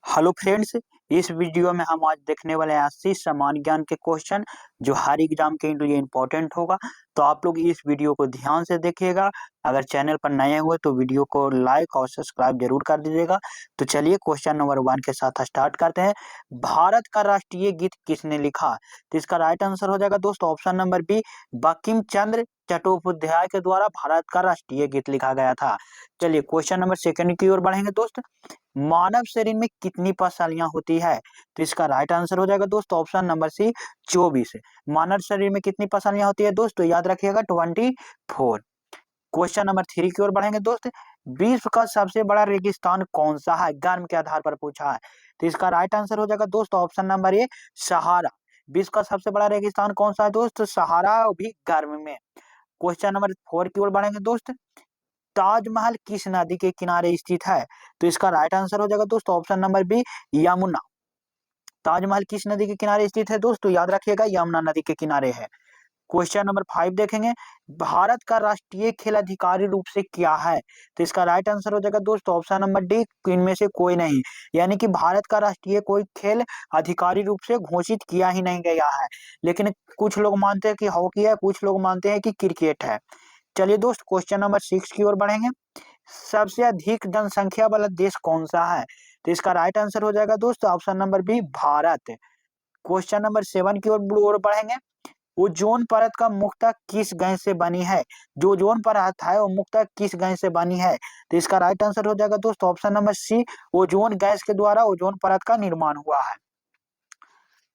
Hello friends. इस video में हम आज देखने वाले हैं 80 सामान्य ज्ञान के क्वेश्चन जो हर एग्जाम के लिए इम्पोर्टेंट होगा। तो आप लोग इस वीडियो को ध्यान से देखिएगा। अगर चैनल पर नए हुए तो वीडियो को लाइक और सब्सक्राइब जरूर कर दीजिएगा। तो चलिए क्वेश्चन नंबर 1 के साथ स्टार्ट करते हैं। भारत का राष्ट्रीय गीत किसने लिखा? तो इसका राइट आंसर हो जाएगा दोस्तों option number B, Bankim Chandra Chattopadhyay के द्वारा भारत का राष्ट्रीय गीत लिखा गया था। चलिए क्वेश्चन नंबर 2 की ओर बढ़ेंगे दोस्त। मानव शरीर में कितनी पसलियां होती है? तो इसका राइट आंसर हो जाएगा दोस्तों ऑप्शन नंबर सी, 24। मानव शरीर में कितनी पसलियां होती है दोस्तों? याद रखिएगा 24। क्वेश्चन नंबर 3 की ओर बढ़ेंगे दोस्त। विश्व का सबसे बड़ा रेगिस्तान कौन सा है? गर्म के आधार पर पूछा है। तो इसका राइट आंसर हो जाएगा दोस्तों ऑप्शन नंबर ए, सहारा। विश्व का सबसे बड़ा रेगिस्तान कौन सा है दोस्त? सहारा, भी गर्म में। क्वेश्चन नंबर 4 की ओर बढ़ेंगे दोस्त। ताजमहल किस नदी के किनारे स्थित है? तो इसका राइट आंसर हो जाएगा दोस्तों option number B, Yamuna. Taj Mahal किस नदी के किनारे स्थित है दोस्तों? याद रखिएगा यमुना नदी के किनारे है। क्वेश्चन नंबर 5 देखेंगे। भारत का राष्ट्रीय खेल आधिकारिक रूप से क्या है? तो इसका राइट आंसर हो जाएगा दोस्तों ऑप्शन नंबर डी, इनमें से कोई नहीं। यानी कि भारत का राष्ट्रीय कोई खेल आधिकारिक रूप से घोषित किया ही नहीं गया है। लेकिन कुछ लोग मानते हैं कि हॉकी है, कुछ लोग मानते हैं कि क्रिकेट है। चलिए दोस्त क्वेश्चन नंबर 6 की ओर बढ़ेंगे। सबसे अधिक जनसंख्या वाला देश कौन सा है? तो इसका राइट आंसर हो जाएगा दोस्तों option number B, Bharat. Question number 7 की ओर बढ़ेंगे। ओजोन परत का मुख्यतः किस गैस से बनी है? जो ओजोन परत है वो मुख्यतः किस गैस से बनी है? तो इसका राइट आंसर हो जाएगा दोस्तों option number C, ozone gas के द्वारा ओजोन परत का निर्माण हुआ है।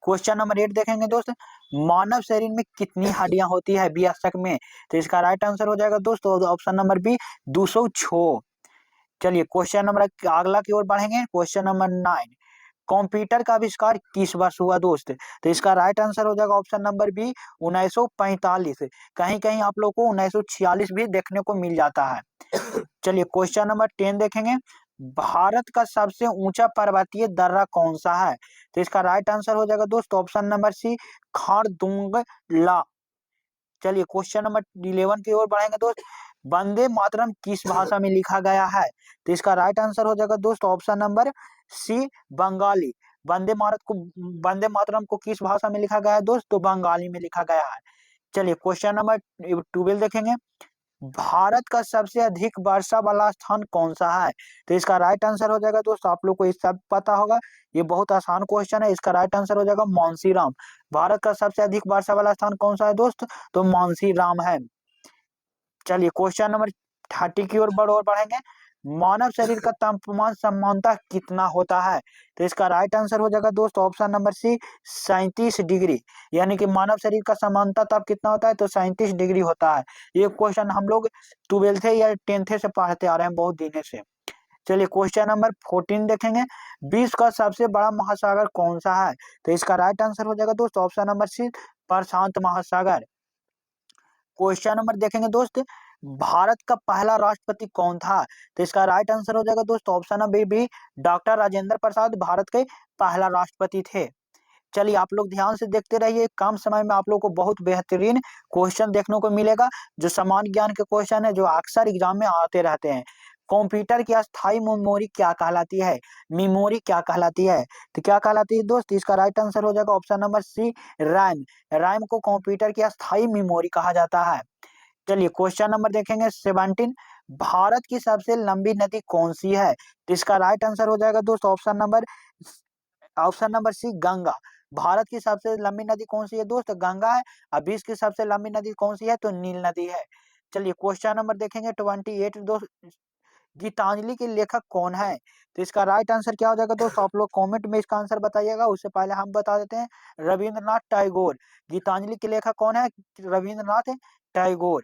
क्वेश्चन नंबर 8 देखेंगे दोस्त। मानव शरीर में कितनी हड्डियां होती है 20 में? तो इसका राइट आंसर हो जाएगा दोस्तों ऑप्शन नंबर बी, 206। चलिए क्वेश्चन नंबर अगला की ओर बढ़ेंगे। Question number 9। कंप्यूटर का आविष्कार किस वर्ष हुआ दोस्त? तो इसका राइट आंसर हो जाएगा ऑप्शन नंबर बी, 1945। कहीं कहीं आप लोग को 1946 भी देखने को मिल जाता है। चलिए क्वेश्चन नंबर 10 देखेंगे। भारत का सबसे ऊंचा पर्वतीय दर्रा कौन सा है? तो इसका राइट आंसर हो जाएगा दोस्तों ऑप्शन नंबर सी, खारदुंगला। चलिए क्वेश्चन नंबर 11 की ओर बढ़ेंगे दोस्त। वंदे मातरम किस भाषा में लिखा गया है? तो इसका राइट आंसर हो जाएगा दोस्त ऑप्शन नंबर सी, बंगाली। वंदे मातरम को किस भाषा में लिखा गया है दोस्त? तो बंगाली में लिखा गया है। चलिए क्वेश्चन नंबर 12 देखेंगे। भारत का सबसे अधिक वर्षा वाला स्थान कौन सा है? तो इसका राइट आंसर हो जाएगा दोस्तों, आप लोग को ये सब पता होगा, ये बहुत आसान क्वेश्चन है। इसका राइट आंसर हो जाएगा मानसीराम। भारत का सबसे अधिक वर्षा वाला स्थान कौन सा है दोस्त? तो मानसीराम है। चलिए क्वेश्चन नंबर 30 की ओर बढ़ेंगे। मानव शरीर का तापमान सामान्यतः कितना होता है? तो इसका राइट आंसर हो जाएगा दोस्तों ऑप्शन नंबर सी, 37 डिग्री। यानी कि मानव शरीर का सामान्यतः ताप कितना होता है? तो 37 डिग्री होता है। ये क्वेश्चन हम लोग 12th या 10th से पढ़ते आ रहे हैं बहुत दिनों से। चलिए क्वेश्चन नंबर 14 देखेंगे। विश्व का सबसे बड़ा महासागर कौन सा है? तो इसका राइट आंसर हो जाएगा दोस्तों ऑप्शन नंबर सी, प्रशांत महासागर। क्वेश्चन नंबर देखेंगे दोस्त। भारत का पहला राष्ट्रपति कौन था? तो इसका राइट आंसर हो जाएगा दोस्तों option number B, doctor Rajendra Prasad Bharat के पहला राष्ट्रपति थे। चलिए आप लोग ध्यान से देखते रहिए, कम समय में आप लोग को बहुत बेहतरीन क्वेश्चन देखने को मिलेगा, जो सामान्य ज्ञान के क्वेश्चन है, जो अक्सर एग्जाम में आते रहते हैं। कंप्यूटर की अस्थाई मेमोरी क्या कहलाती है? मेमोरी क्या कहलाती है? तो क्या कहलाती है दोस्त? इसका राइट आंसर हो जाएगा option number C, RAM. RAM को कंप्यूटर की अस्थाई मेमोरी कहा जाता है। चलिए क्वेश्चन नंबर देखेंगे 17। भारत की सबसे लंबी नदी कौन सी है? तो इसका राइट आंसर हो जाएगा दोस्तों option number C, Ganga. Bharat की सबसे लंबी नदी कौन सी है दोस्त? गंगा है। अब विश्व की सबसे लंबी नदी कौन सी है? तो नील नदी है। चलिए क्वेश्चन नंबर देखेंगे 28 दोस्त। गीतांजलि के लेखक कौन है? तो इसका राइट आंसर क्या हो जाएगा दोस्तों? आप लोग कमेंट में इसका आंसर बताइएगा, उससे पहले हम बता देते हैं। रविंद्रनाथ टैगोर। गीतांजलि के लेखक कौन है? रविंद्रनाथ टैगोर।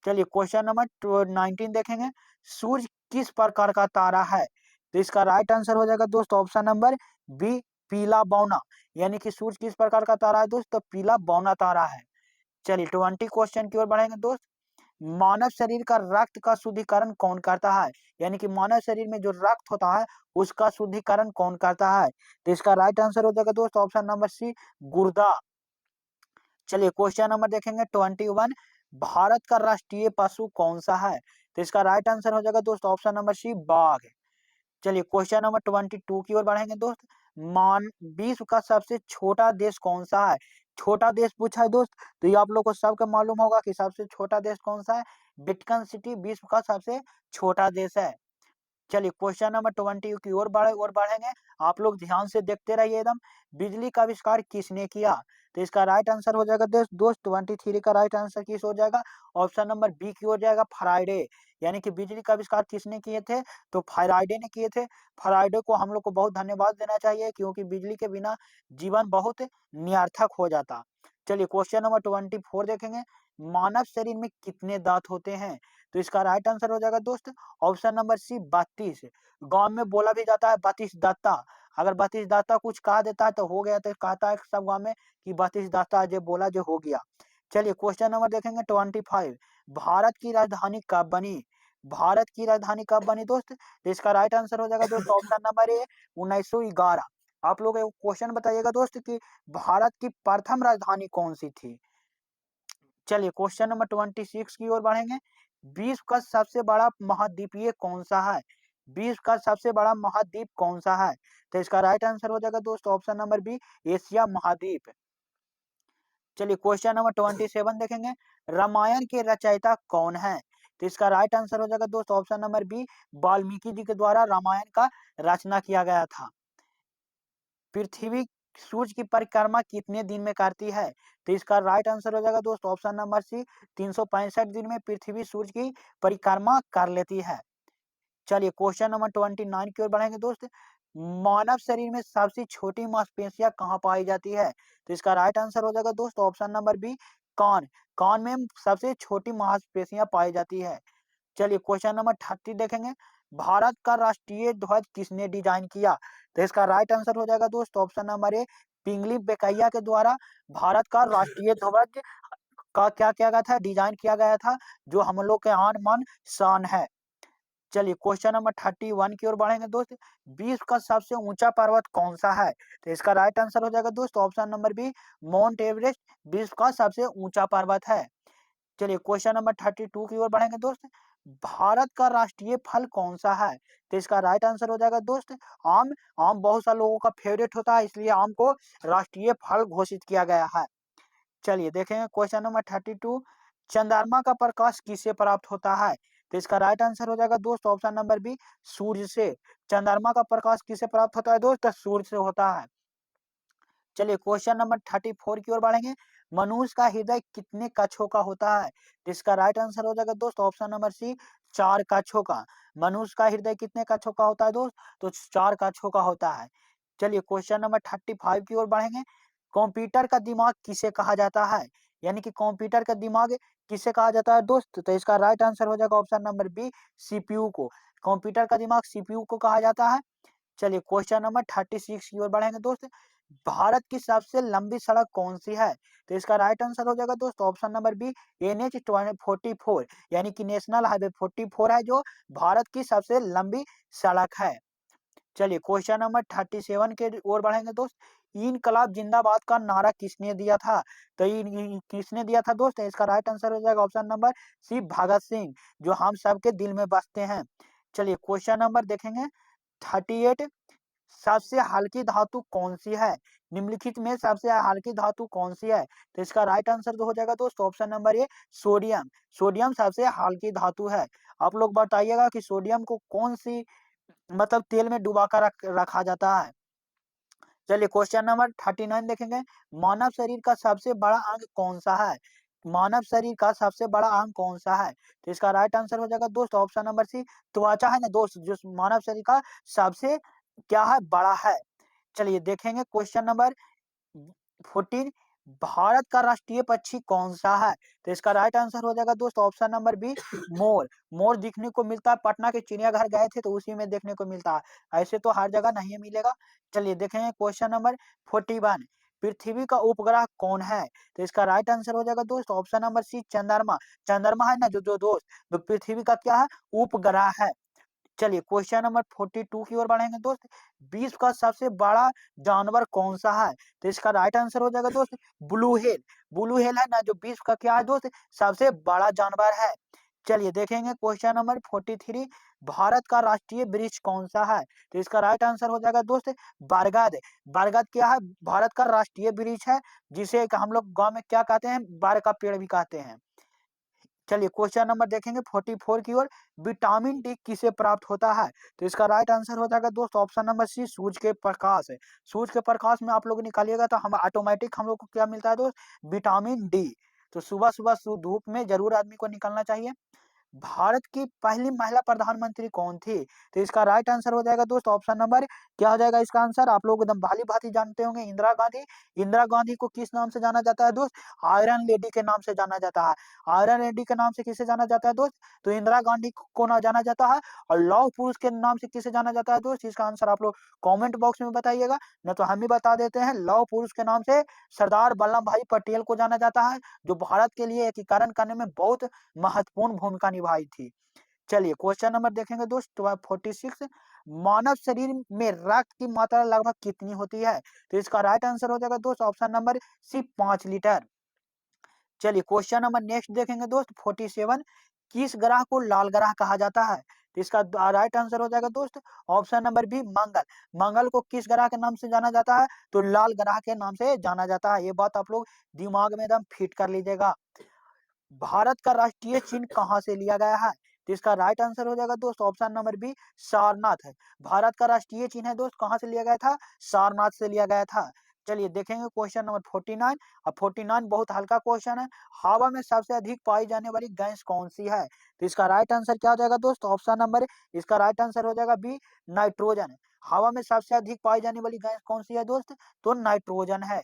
चलिए क्वेश्चन नंबर 19 देखेंगे। सूर्य किस प्रकार का तारा है? तो इसका राइट आंसर हो जाएगा दोस्तों ऑप्शन नंबर बी, पीला बौना। यानी कि सूर्य किस प्रकार का तारा है दोस्तों? पीला बौना तारा है। चलिए 20 क्वेश्चन की ओर बढ़ेंगे दोस्त। मानव शरीर का रक्त का शुद्धिकरण कौन करता है? यानी कि मानव शरीर में जो रक्त होता है उसका शुद्धिकरण कौन करता है? तो इसका राइट आंसर हो जाएगा दोस्तों ऑप्शन नंबर सी, गुर्दा। चलिए क्वेश्चन नंबर देखेंगे 21। भारत का राष्ट्रीय पशु कौन सा है? तो इसका राइट आंसर हो जाएगा दोस्तों ऑप्शन नंबर सी, बाघ। चलिए क्वेश्चन नंबर 22 की ओर बढ़ेंगे दोस्त। विश्व का सबसे छोटा देश कौन सा है? छोटा देश पूछा है दोस्त, तो ये आप लोग को सबको मालूम होगा कि सबसे छोटा देश कौन सा है। वेटिकन सिटी विश्व का सबसे छोटा देश है। चलिए क्वेश्चन नंबर 20 की ओर बढ़ेंगे। आप लोग ध्यान से देखते रहिए एकदम। बिजली का आविष्कार किसने किया? तो इसका राइट आंसर हो जाएगा दोस्त 23 का राइट आंसर किस हो जाएगा? ऑप्शन नंबर बी की हो जाएगा, फराइडे। यानी कि बिजली का आविष्कार किसने किए थे? तो फराइडे ने किए थे। फराइडे को हम लोग को बहुत धन्यवाद देना चाहिए, क्योंकि बिजली के बिना जीवन बहुत निरर्थक हो जाता। चलिए क्वेश्चन नंबर 24 देखेंगे। मानव शरीर में कितने दांत होते हैं? तो इसका राइट आंसर हो जाएगा दोस्त ऑप्शन नंबर सी, 32। गांव में बोला भी जाता है 32 दाता। अगर 32 दाता कुछ कहा देता है तो हो गया, तो कहता है सब गांव में कि 32 दाता जो बोला जो हो गया। चलिए क्वेश्चन नंबर देखेंगे 25। भारत की राजधानी कब बनी? भारत की राजधानी कब बनी दोस्त? तो इसका राइट आंसर हो जाएगा दोस्त ऑप्शन नंबर ए, 1911। आप लोग एक क्वेश्चन बताइएगा दोस्त कि भारत की प्रथम राजधानी कौन सी थी? चलिए क्वेश्चन नंबर 26 की ओर बढ़ेंगे। विश्व का सबसे बड़ा महाद्वीपीय कौन सा है? विश्व का सबसे बड़ा महाद्वीप कौन सा है? तो इसका राइट आंसर हो जाएगा दोस्त ऑप्शन नंबर बी, एशिया महाद्वीप। चलिए क्वेश्चन नंबर 27 देखेंगे। रामायण के रचयिता कौन है? तो इसका राइट आंसर हो जाएगा दोस्त option number B, Valmiki ji के द्वारा रामायण का रचना किया गया था। पृथ्वी सूर्य की परिक्रमा कितने दिन में करती है? तो इसका राइट आंसर हो जाएगा दोस्त ऑप्शन नंबर सी, 365 दिन में पृथ्वी सूर्य की परिक्रमा कर लेती है। चलिए क्वेश्चन नंबर 29 की ओर बढ़ेंगे दोस्त। मानव शरीर में सबसे छोटी मांसपेशियां कहाँ पाई जाती है? तो इसका राइट आंसर हो जाएगा दोस्त ऑप्शन नंबर बी, कान। कान में सबसे छोटी मांसपेशियां पाई जाती है। चलिए क्वेश्चन नंबर 30 देखेंगे। भारत का राष्ट्रीय ध्वज किसने डिजाइन किया? तो इसका राइट आंसर हो जाएगा दोस्त ऑप्शन नंबर ए, पिंगली बेकैया के द्वारा भारत का राष्ट्रीय ध्वज का क्या किया गया था? डिजाइन किया गया था, जो हम लोग के आन मान शान है। चलिए क्वेश्चन नंबर 31 की ओर बढ़ेंगे दोस्त। विश्व का सबसे ऊंचा पर्वत कौन सा है? तो इसका राइट आंसर हो जाएगा दोस्त option number B, Mount Everest विश्व का सबसे ऊंचा पर्वत है। चलिए क्वेश्चन नंबर 32 की ओर बढ़ेंगे दोस्त। भारत का राष्ट्रीय फल कौन सा है? तो इसका राइट आंसर हो जाएगा दोस्त आम। आम बहुत सारे लोगों का फेवरेट होता है, इसलिए आम को राष्ट्रीय फल घोषित किया गया है। चलिए देखेंगे क्वेश्चन नंबर 32। चंद्रमा का प्रकाश किससे प्राप्त होता है? तो इसका राइट आंसर हो जाएगा दोस्त ऑप्शन नंबर बी, सूर्य से। चंद्रमा का प्रकाश किससे प्राप्त होता है दोस्त? सूर्य से होता है। चलिए क्वेश्चन नंबर 34 की ओर बढ़ेंगे। मनुष्य का हृदय कितने कक्षों का होता है? तो इसका राइट आंसर हो जाएगा दोस्त ऑप्शन नंबर सी, 4 कक्षों का। मनुष्य का हृदय कितने कक्षों का होता है दोस्त? तो 4 कक्षों का होता है। चलिए क्वेश्चन नंबर 35 की ओर बढ़ेंगे। कंप्यूटर का दिमाग किसे कहा जाता है? यानी कि कंप्यूटर का दिमाग किसे कहा जाता है दोस्त? तो इसका राइट आंसर हो जाएगा ऑप्शन नंबर बी, सीपीयू को। कंप्यूटर का दिमाग सीपीयू को कहा जाता है। चलिए क्वेश्चन नंबर 36 की ओर बढ़ेंगे दोस्त। भारत की सबसे लंबी सड़क कौन सी है? तो इसका राइट आंसर हो जाएगा दोस्त ऑप्शन नंबर बी, NH 44। यानी कि नेशनल हाईवे 44 है जो भारत की सबसे लंबी सड़क है। चलिए क्वेश्चन नंबर 37 के ओर बढ़ेंगे दोस्त। इनकलाब जिंदाबाद का नारा किसने दिया था? तो किसने दिया था दोस्त? इसका राइट आंसर हो जाएगा ऑप्शन नंबर सी, भगत सिंह, जो हम सबके दिल में बसते हैं। चलिए क्वेश्चन नंबर देखेंगे 38। सबसे हल्की धातु कौन सी है? निम्नलिखित में सबसे हल्की धातु कौन सी है? तो इसका राइट आंसर जो हो जाएगा दोस्त option number A, sodium. Sodium सबसे हल्की धातु है। आप लोग बताइएगा कि सोडियम को कौन सी मतलब तेल में डुबा कर रखा जाता है। चलिए क्वेश्चन नंबर 39 देखेंगे। मानव शरीर का सबसे बड़ा अंग कौन सा है? मानव शरीर का सबसे बड़ा अंग कौन सा है? तो इसका राइट आंसर हो जाएगा दोस्त ऑप्शन नंबर सी, त्वचा है ना दोस्त, जो मानव शरीर का सबसे क्या है, बड़ा है। चलिए देखेंगे क्वेश्चन नंबर 14। भारत का राष्ट्रीय पक्षी कौन सा है? तो इसका राइट आंसर हो जाएगा दोस्त ऑप्शन नंबर बी, मोर। मोर दिखने को मिलता है, पटना के चिड़ियाघर गए थे तो उसी में देखने को मिलता है, ऐसे तो हर जगह नहीं मिलेगा। चलिए देखेंगे क्वेश्चन नंबर 41। पृथ्वी का उपग्रह कौन है? तो इसका राइट आंसर हो जाएगा दोस्त ऑप्शन नंबर सी, चंद्रमा। चंद्रमा है ना जो दोस्त, तो पृथ्वी का क्या है, उपग्रह है। चलिए क्वेश्चन नंबर 42 की ओर बढ़ेंगे दोस्त। विश्व का सबसे बड़ा जानवर कौन सा है? तो इसका राइट आंसर हो जाएगा दोस्त ब्लू हेल। ब्लू हेल है ना जो विश्व का क्या है दोस्त, सबसे बड़ा जानवर है। चलिए देखेंगे क्वेश्चन नंबर 43। भारत का राष्ट्रीय वृक्ष कौन सा है? तो इसका राइट आंसर हो जाएगा दोस्त बरगद। बरगद क्या है? भारत का राष्ट्रीय वृक्ष है, जिसे हम लोग गांव में क्या कहते हैं? बर का पेड़ भी कहते हैं। चलिए क्वेश्चन नंबर देखेंगे 44 की ओर। विटामिन डी किसे प्राप्त होता है? तो इसका राइट आंसर हो जाएगा दोस्त ऑप्शन नंबर सी, सूरज के प्रकाश है। सूरज के प्रकाश में आप लोग निकालिएगा तो हम ऑटोमेटिक हम लोग को क्या मिलता है दोस्त? Vitamin D. तो सुबह सुबह धूप में जरूर आदमी को निकलना चाहिए। भारत की पहली महिला प्रधानमंत्री कौन थी? तो इसका राइट आंसर हो जाएगा दोस्त ऑप्शन नंबर, क्या हो जाएगा इसका आंसर? आप लोग एकदम भाली भांति जानते होंगे, इंदिरा गांधी। इंदिरा गांधी को किस नाम से जाना जाता है दोस्त? आयरन लेडी के नाम से जाना जाता है। आयरन लेडी के नाम से किसे जाना जाता है दोस्त? तो इंदिरा गांधी को ना जाना जाता है। और लौह पुरुष के नाम से किसे जाना जाता है दोस्त? इसका आंसर आप लोग कॉमेंट बॉक्स में बताइएगा, न तो हम ही बता देते हैं। लौह पुरुष के नाम से सरदार वल्लभ भाई पटेल को जाना जाता है, जो भारत के लिए एकीकरण करने में बहुत महत्वपूर्ण भूमिका निभाई थी। चलिए क्वेश्चन नंबर देखेंगे दोस्त 46। मानव शरीर में रक्त की मात्रा लगभग कितनी होती है? तो इसका राइट आंसर हो जाएगा दोस्त ऑप्शन नंबर सी, 5 लीटर। चलिए क्वेश्चन नंबर नेक्स्ट देखेंगे दोस्त 47। किस ग्रह को लाल ग्रह कहा जाता है? तो इसका राइट आंसर हो जाएगा दोस्त ऑप्शन नंबर बी, मंगल। मंगल को किस ग्रह के नाम से जाना जाता है? तो लाल ग्रह के नाम से जाना जाता है। ये बात आप लोग दिमाग में एकदम फिट कर लीजिएगा। भारत का राष्ट्रीय चिन्ह कहाँ से लिया गया है? तो इसका राइट आंसर हो जाएगा दोस्त ऑप्शन नंबर बी, सारनाथ है। भारत का राष्ट्रीय चिन्ह है दोस्त, कहाँ से लिया गया था? सारनाथ से लिया गया था। चलिए देखेंगे क्वेश्चन नंबर 49। अब 49 बहुत हल्का क्वेश्चन है। हवा में सबसे अधिक पाई जाने वाली गैस कौन सी है? तो इसका राइट आंसर क्या हो जाएगा दोस्त ऑप्शन नंबर, इसका राइट आंसर हो जाएगा बी, नाइट्रोजन। हवा में सबसे अधिक पाई जाने वाली गैस कौन सी है दोस्त? तो नाइट्रोजन है।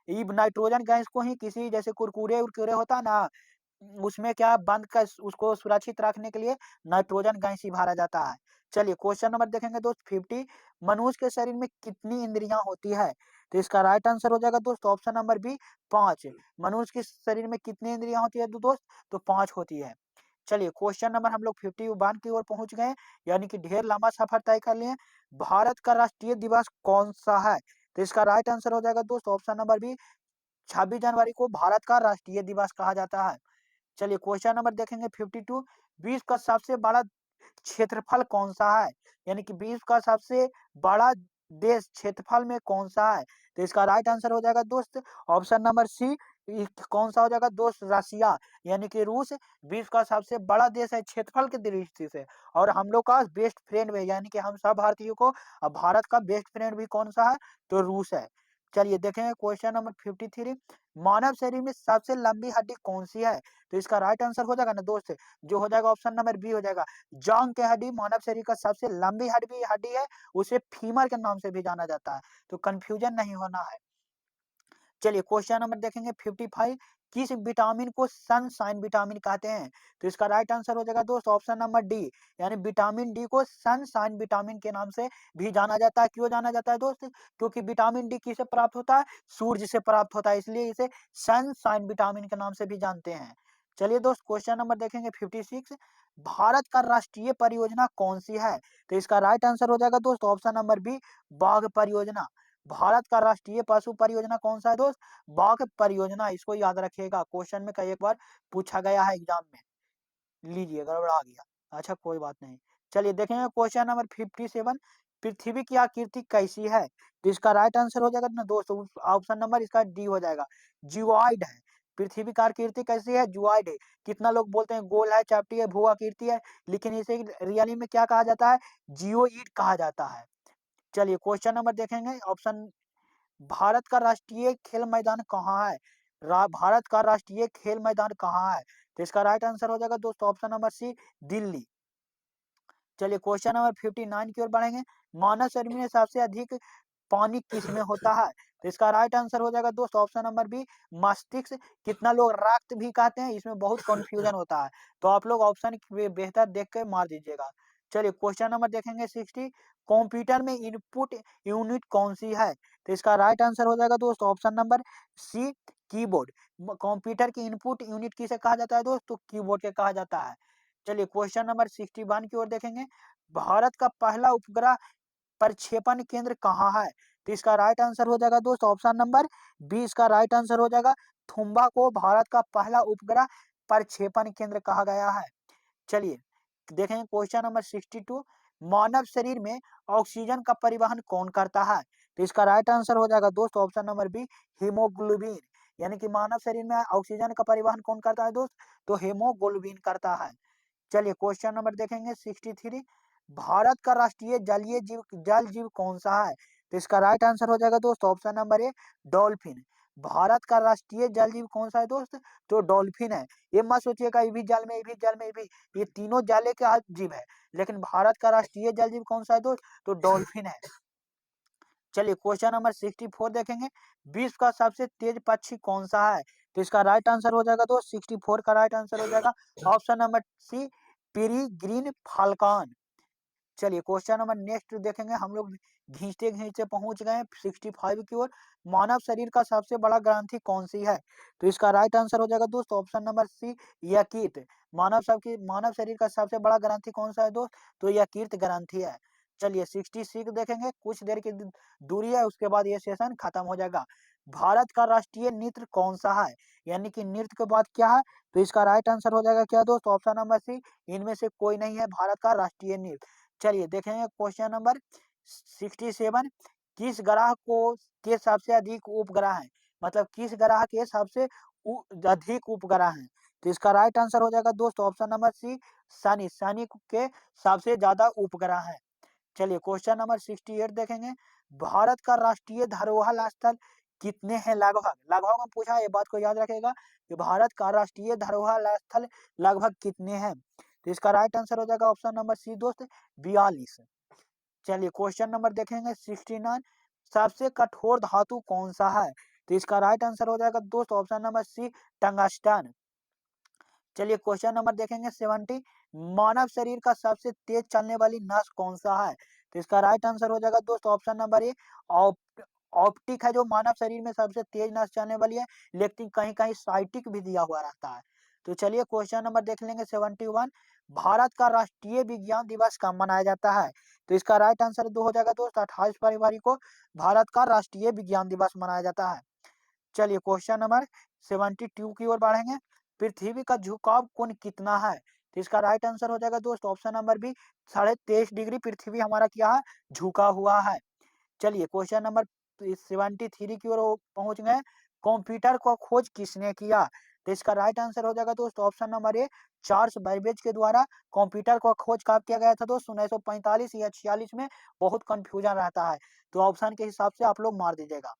ये नाइट्रोजन गैस को ही किसी जैसे कुरकुरे उरकुरे होता है ना, उसमें क्या बंद कर उसको सुरक्षित रखने के लिए नाइट्रोजन गैस ही भरा जाता है। चलिए क्वेश्चन नंबर देखेंगे दोस्त 50। मनुष्य के शरीर में कितनी इंद्रियां होती है? तो इसका राइट आंसर हो जाएगा दोस्त ऑप्शन नंबर बी, 5। मनुष्य के शरीर में कितनी इंद्रियां होती है दोस्त? तो 5 होती है। चलिए क्वेश्चन नंबर हम लोग 51 की ओर पहुंच गए, यानी कि ढेर लंबा सफर तय कर लिए। भारत का राष्ट्रीय दिवस कौन सा है? तो इसका राइट आंसर हो जाएगा दोस्त ऑप्शन नंबर बी, 26 जनवरी को भारत का राष्ट्रीय दिवस कहा जाता है। चलिए क्वेश्चन नंबर देखेंगे 52। विश्व का सबसे बड़ा क्षेत्रफल कौन सा है? यानी कि विश्व का सबसे बड़ा देश क्षेत्रफल में कौन सा है? तो इसका राइट आंसर हो जाएगा दोस्त ऑप्शन नंबर सी, कौन सा हो जाएगा दोस्त? रसिया, यानी कि रूस विश्व का सबसे बड़ा देश है क्षेत्रफल की दृष्टि से। और हम लोग का बेस्ट फ्रेंड भी, यानी कि हम सब भारतीयों को भारत का बेस्ट फ्रेंड भी कौन सा है? तो रूस है। चलिए देखेंगे क्वेश्चन नंबर 53। मानव शरीर में सबसे लंबी हड्डी कौन सी है? तो इसका राइट आंसर हो जाएगा ना दोस्त, जो हो जाएगा ऑप्शन नंबर बी हो जाएगा, जांग के हड्डी। मानव शरीर का सबसे लंबी हड्डी है, उसे फीमर के नाम से भी जाना जाता है। तो कंफ्यूजन नहीं होना है। चलिए क्वेश्चन नंबर देखेंगे 55। किस विटामिन को सनशाइन विटामिन कहते हैं? तो इसका राइट आंसर हो जाएगा दोस्त ऑप्शन नंबर डी, यानी विटामिन डी को सनशाइन विटामिन के नाम से भी जाना जाता है। क्यों जाना जाता है दोस्त? क्योंकि विटामिन डी किसे प्राप्त होता है? सूर्य से प्राप्त होता है, इसलिए इसे सनशाइन विटामिन के नाम से भी जानते हैं। चलिए दोस्त क्वेश्चन नंबर देखेंगे 56। भारत का राष्ट्रीय परियोजना कौन सी है? तो इसका राइट आंसर हो जाएगा दोस्त ऑप्शन नंबर बी, बाघ परियोजना। भारत का राष्ट्रीय पशु परियोजना कौन सा है दोस्त? बाघ परियोजना। इसको याद रखिएगा, क्वेश्चन में कई एक बार पूछा गया है एग्जाम में। लीजिए गड़बड़ा गया, अच्छा कोई बात नहीं। चलिए देखेंगे क्वेश्चन नंबर 57। पृथ्वी की आकृति कैसी है? तो इसका राइट आंसर हो जाएगा ना दोस्त ऑप्शन नंबर इसका डी हो जाएगा, जियोइड है। पृथ्वी की आकृति कैसी है? जियोइड है। कितना लोग बोलते हैं गोल है, चपटी है, भू आकृति है, लेकिन इसे रियली में क्या कहा जाता है? जियोइड कहा जाता है। चलिए क्वेश्चन नंबर देखेंगे ऑप्शन, भारत का राष्ट्रीय खेल मैदान कहाँ है? भारत का राष्ट्रीय खेल मैदान कहाँ है? तो इसका राइट आंसर हो जाएगा दोस्तों ऑप्शन नंबर सी, दिल्ली। चलिए क्वेश्चन नंबर 59 की ओर बढ़ेंगे। मानव शरीर में सबसे अधिक पानी किस में होता है? तो इसका राइट आंसर हो जाएगा दोस्त ऑप्शन नंबर बी, मस्तिष्क। कितना लोग रक्त भी कहते हैं, इसमें बहुत कंफ्यूजन होता है, तो आप लोग ऑप्शन बेहतर देख के मार दीजिएगा। चलिए क्वेश्चन नंबर देखेंगे 60। कंप्यूटर में इनपुट यूनिट कौन सी है? तो इसका राइट आंसर हो जाएगा दोस्त option number C, keyboard. Computer की इनपुट यूनिट किसे कहा जाता है दोस्त? तो कीबोर्ड के कहा जाता है। चलिए क्वेश्चन नंबर 61 की ओर देखेंगे। भारत का पहला उपग्रह प्रक्षेपण केंद्र कहाँ है? तो इसका राइट आंसर हो जाएगा दोस्त ऑप्शन नंबर बी, इसका राइट आंसर हो जाएगा थुम्बा को भारत का पहला उपग्रह प्रक्षेपण केंद्र कहा गया है। चलिए देखेंगे क्वेश्चन नंबर 62, मानव शरीर में ऑक्सीजन का परिवहन कौन करता है? तो इसका राइट आंसर हो जाएगा दोस्त ऑप्शन नंबर बी, हीमोग्लोबिन। यानी कि मानव शरीर में ऑक्सीजन का परिवहन कौन करता है दोस्त? तो हीमोग्लोबिन करता है। चलिए क्वेश्चन नंबर देखेंगे 63, भारत का राष्ट्रीय जल जीव कौन सा है? तो इसका राइट आंसर हो जाएगा दोस्त option number A, dolphin. Bharat का राष्ट्रीय जल जीव कौन सा है दोस्त? तो डॉल्फिन है। ये मत सोचिएगा ये भी जल में, ये भी जल में, ये भी, ये तीनों जले का जीव है, लेकिन भारत का राष्ट्रीय जल जीव कौन सा है दोस्त? तो डॉल्फिन है। चलिए क्वेश्चन नंबर 64 देखेंगे, विश्व का सबसे तेज पक्षी कौन सा है? तो इसका राइट आंसर हो जाएगा दोस्त 64 का राइट आंसर हो जाएगा ऑप्शन नंबर सी, पेरिग्रीन फाल्कन। चलिए क्वेश्चन नंबर नेक्स्ट देखेंगे, हम लोग घींचते घींचते पहुंच गए हैं 65 की ओर। मानव शरीर का सबसे बड़ा ग्रंथि कौन सी है? तो इसका राइट आंसर हो जाएगा दोस्त ऑप्शन नंबर सी, यकृत। मानव शरीर का सबसे बड़ा ग्रंथि कौन सा है दोस्त? तो यकृत ग्रंथि है। चलिए 66 देखेंगे, कुछ देर की दूरी है, उसके बाद ये सेशन खत्म हो जाएगा। भारत का राष्ट्रीय नृत्य कौन सा है? यानी कि नृत्य के बाद क्या है? तो इसका राइट आंसर हो जाएगा क्या दोस्त? ऑप्शन नंबर सी, इनमें से कोई नहीं है भारत का राष्ट्रीय नृत्य। चलिए देखेंगे क्वेश्चन नंबर 67, किस ग्रह को के सबसे अधिक उपग्रह हैं? मतलब किस ग्रह के सबसे अधिक उपग्रह हैं? तो इसका राइट आंसर हो जाएगा दोस्त option number C, Shani. Shani के सबसे ज्यादा उपग्रह हैं। चलिए क्वेश्चन नंबर 68 देखेंगे, भारत का राष्ट्रीय धरोहर स्थल कितने हैं? लगभग लगभग में पूछा है, ये बात को याद रखेगा कि भारत का राष्ट्रीय धरोहर स्थल लगभग कितने हैं? तो इसका राइट आंसर हो जाएगा ऑप्शन नंबर सी दोस्त, 42। चलिए क्वेश्चन नंबर देखेंगे 69, सबसे कठोर धातु कौन सा है? तो इसका राइट आंसर हो जाएगा दोस्त ऑप्शन नंबर सी, टंगस्टन। चलिए क्वेश्चन नंबर देखेंगे 70, मानव शरीर का सबसे तेज चलने वाली नस कौन सा है? तो इसका राइट आंसर हो जाएगा दोस्त ऑप्शन नंबर ए, ऑप्टिक है, जो मानव शरीर में सबसे तेज नस चलने वाली है, लेकिन कहीं कहीं साइटिक भी दिया हुआ रहता है। तो चलिए क्वेश्चन नंबर देख लेंगे 71, भारत का राष्ट्रीय विज्ञान दिवस कब मनाया जाता है? तो इसका राइट आंसर दो हो जाएगा दोस्त 28 फरवरी को भारत का राष्ट्रीय विज्ञान दिवस मनाया जाता है। चलिए क्वेश्चन नंबर 72 की ओर बढ़ेंगे, पृथ्वी का झुकाव कोण कितना है? तो इसका राइट आंसर हो जाएगा दोस्त ऑप्शन नंबर बी, 23.5 डिग्री पृथ्वी हमारा क्या है? झुका हुआ है। चलिए क्वेश्चन नंबर 73 की ओर पहुंच गए, कंप्यूटर को खोज किसने किया? तो इसका राइट आंसर हो जाएगा दोस्त option number A, Charles Babbage के द्वारा कंप्यूटर को खोज कब किया गया था दोस्त? 1945 या 46 में। बहुत कंफ्यूजन रहता है, तो ऑप्शन के हिसाब से आप लोग मार दीजिएगा।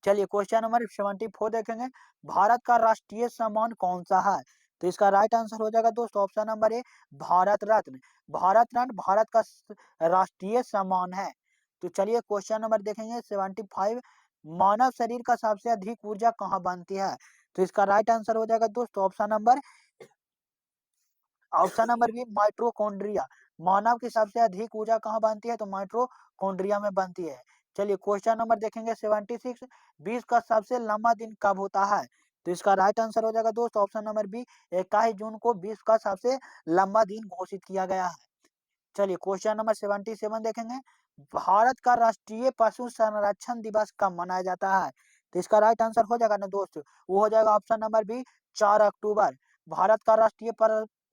चलिए क्वेश्चन नंबर 74 देखेंगे, भारत का राष्ट्रीय सम्मान कौन सा है? तो इसका राइट आंसर हो जाएगा दोस्त option number A, Bharat Ratna. Bharat Ratna Bharat का राष्ट्रीय सम्मान है। तो चलिए क्वेश्चन नंबर देखेंगे 75, मानव शरीर का सबसे अधिक ऊर्जा कहाँ बनती है? तो इसका राइट आंसर हो जाएगा दोस्त ऑप्शन नंबर बी, माइट्रोकॉन्ड्रिया। मानव की सबसे अधिक ऊर्जा कहाँ बनती है? तो माइट्रोकॉन्ड्रिया में बनती है। चलिए क्वेश्चन नंबर देखेंगे 76, विश्व का सबसे लंबा दिन कब होता है? तो इसका राइट आंसर हो जाएगा दोस्त ऑप्शन नंबर बी, 21 जून को विश्व का सबसे लंबा दिन घोषित किया गया है। चलिए क्वेश्चन नंबर 77 देखेंगे, भारत का राष्ट्रीय पशु संरक्षण दिवस कब मनाया जाता है? तो इसका राइट आंसर हो जाएगा ना दोस्त, वो हो जाएगा ऑप्शन नंबर बी, 4 अक्टूबर। भारत का राष्ट्रीय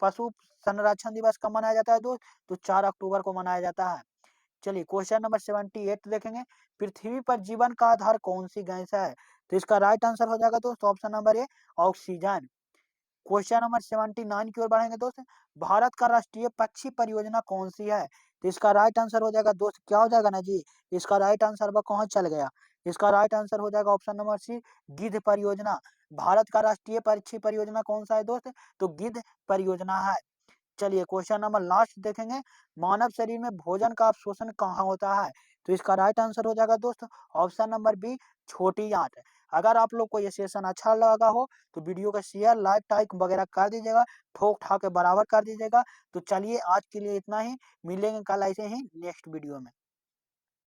पशु संरक्षण दिवस कब मनाया जाता है दोस्त? तो 4 अक्टूबर को मनाया जाता है। चलिए क्वेश्चन नंबर 78 देखेंगे, पृथ्वी पर जीवन का आधार कौन सी गैस है? तो इसका राइट आंसर हो जाएगा दोस्त option number A, oxygen. Question number 79 की ओर बढ़ेंगे दोस्त, भारत का राष्ट्रीय पक्षी परियोजना कौन सी है? तो इसका राइट आंसर हो जाएगा दोस्त, क्या हो जाएगा ना जी, इसका राइट आंसर वह कहाँ चल गया? इसका राइट आंसर हो जाएगा ऑप्शन नंबर सी, गिद्ध परियोजना। भारत का राष्ट्रीय पक्षी परियोजना कौन सा है दोस्त? तो गिद्ध परियोजना है। चलिए क्वेश्चन नंबर लास्ट देखेंगे, मानव शरीर में भोजन का अवशोषण कहाँ होता है? तो इसका राइट आंसर हो जाएगा दोस्त ऑप्शन नंबर बी, छोटी आंत। अगर आप लोग को ये सेशन अच्छा लगा हो तो वीडियो को शेयर, लाइक, टाइक वगैरह कर दीजिएगा, ठोक ठाक के बराबर कर दीजिएगा। तो चलिए आज के लिए इतना ही, मिलेंगे कल ऐसे ही नेक्स्ट वीडियो में।